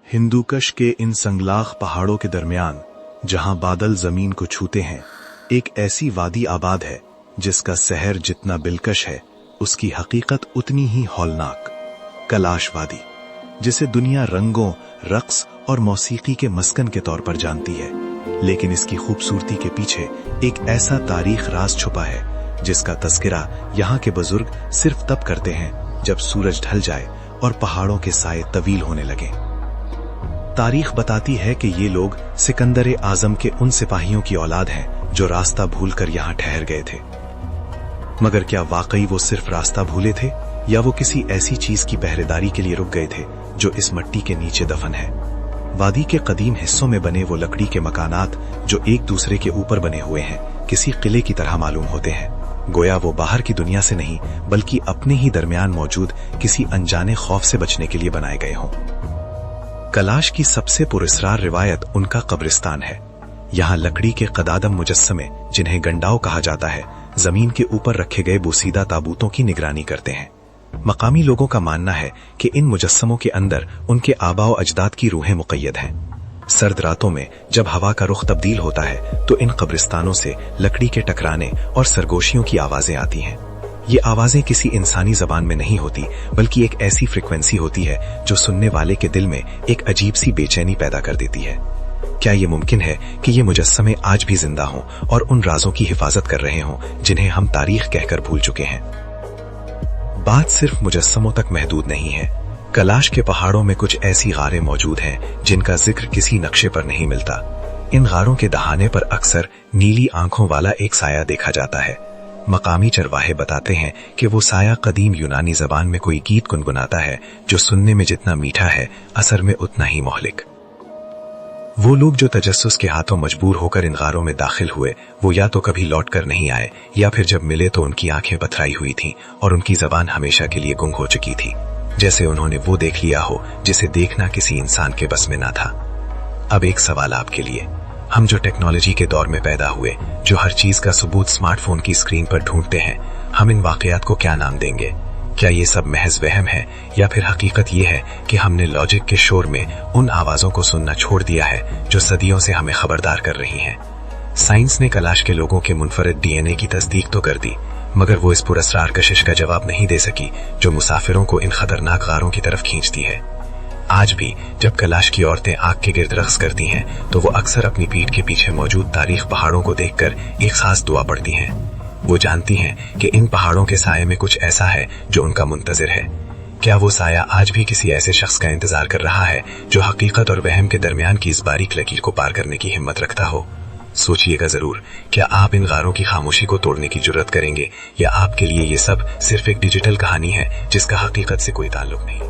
हिंदुकुश के इन संगलाख पहाड़ों के दरमियान जहां बादल जमीन को छूते हैं, एक ऐसी वादी आबाद है जिसका शहर जितना दिलकश है उसकी हकीकत उतनी ही हौलनाक। कैलाश वादी, जिसे दुनिया रंगों, रक्स और मौसीकी के मस्कन के तौर पर जानती है, लेकिन इसकी खूबसूरती के पीछे एक ऐसा तारीख राज छुपा है जिसका तस्करा यहाँ के बुजुर्ग सिर्फ तब करते हैं जब सूरज ढल जाए और पहाड़ों के साए तवील होने लगे। तारीख बताती है कि ये लोग सिकंदर आजम के उन सिपाहियों की औलाद हैं जो रास्ता भूलकर यहाँ ठहर गए थे। मगर क्या वाकई वो सिर्फ रास्ता भूले थे या वो किसी ऐसी चीज की पहरेदारी के लिए रुक गए थे जो इस मिट्टी के नीचे दफन है। वादी के कदीम हिस्सों में बने वो लकड़ी के मकानात जो एक दूसरे के ऊपर बने हुए हैं किसी किले की तरह मालूम होते हैं, गोया वो बाहर की दुनिया से नहीं बल्कि अपने ही दरमियान मौजूद किसी अनजाने खौफ से बचने के लिए बनाए गए हों। कैलाश की सबसे पुरस्कार रिवायत उनका कब्रिस्तान है। यहाँ लकड़ी के कदादम मुजस्समे, जिन्हें गंडाओ कहा जाता है, जमीन के ऊपर रखे गए बोसीदा ताबूतों की निगरानी करते हैं। मकामी लोगों का मानना है कि इन मुजस्समों के अंदर उनके आबाओ अजदाद की रूहें मुक़य्यद हैं। सर्द रातों में जब हवा का रुख तब्दील होता है तो इन कब्रिस्तानों से लकड़ी के टकराने और सरगोशियों की आवाजें आती हैं। ये आवाजें किसी इंसानी जबान में नहीं होती बल्कि एक ऐसी फ्रिक्वेंसी होती है जो सुनने वाले के दिल में एक अजीब सी बेचैनी पैदा कर देती है। क्या ये मुमकिन है कि ये मुजस्समे आज भी जिंदा हों और उन राजों की हिफाजत कर रहे हों जिन्हें हम तारीख कहकर भूल चुके हैं? बात सिर्फ मुजस्समों तक महदूद नहीं है। कैलाश के पहाड़ों में कुछ ऐसी गारें मौजूद हैं जिनका जिक्र किसी नक्शे पर नहीं मिलता। इन गारों के दहाने पर अक्सर नीली आंखों वाला एक साया देखा जाता है। मकामी चरवाहे बताते हैं कि वो साया कदीम यूनानी जबान में कोई गीत गुनगुनाता है जो सुनने में जितना मीठा है असर में उतना ही मोहलिक। वो लोग जो तजस्सुस के हाथों मजबूर होकर इन गारों में दाखिल हुए, वो या तो कभी लौट कर नहीं आए या फिर जब मिले तो उनकी आंखें पथराई हुई थीं और उनकी जबान हमेशा के लिए गुंग हो चुकी थी, जैसे उन्होंने वो देख लिया हो जिसे देखना किसी इंसान के बस में ना था। अब एक सवाल आपके लिए, हम जो टेक्नोलॉजी के दौर में पैदा हुए, जो हर चीज का सबूत स्मार्टफोन की स्क्रीन पर ढूंढते हैं, हम इन वाकयात को क्या नाम देंगे? क्या ये सब महज वहम है या फिर हकीकत ये है कि हमने लॉजिक के शोर में उन आवाजों को सुनना छोड़ दिया है जो सदियों से हमें खबरदार कर रही हैं? साइंस ने कैलाश के लोगों के मुनफरद डीएनए की तस्दीक तो कर दी, मगर वो इस पुरस्कार कशिश का जवाब नहीं दे सकी जो मुसाफिरों को इन खतरनाक गारों की तरफ खींचती है। आज भी जब कैलाश की औरतें आग के गिर्द रक्स करती हैं तो वो अक्सर अपनी पीठ के पीछे मौजूद तारीख पहाड़ों को देखकर एक खास दुआ पढ़ती हैं। वो जानती हैं कि इन पहाड़ों के साये में कुछ ऐसा है जो उनका मुंतजिर है। क्या वो साया आज भी किसी ऐसे शख्स का इंतजार कर रहा है जो हकीकत और वहम के दरमियान की इस बारीक लकीर को पार करने की हिम्मत रखता हो? सोचिएगा जरूर, क्या आप इन गारों की खामोशी को तोड़ने की जुर्रत करेंगे या आपके लिए ये सब सिर्फ एक डिजिटल कहानी है जिसका हकीकत से कोई ताल्लुक नहीं?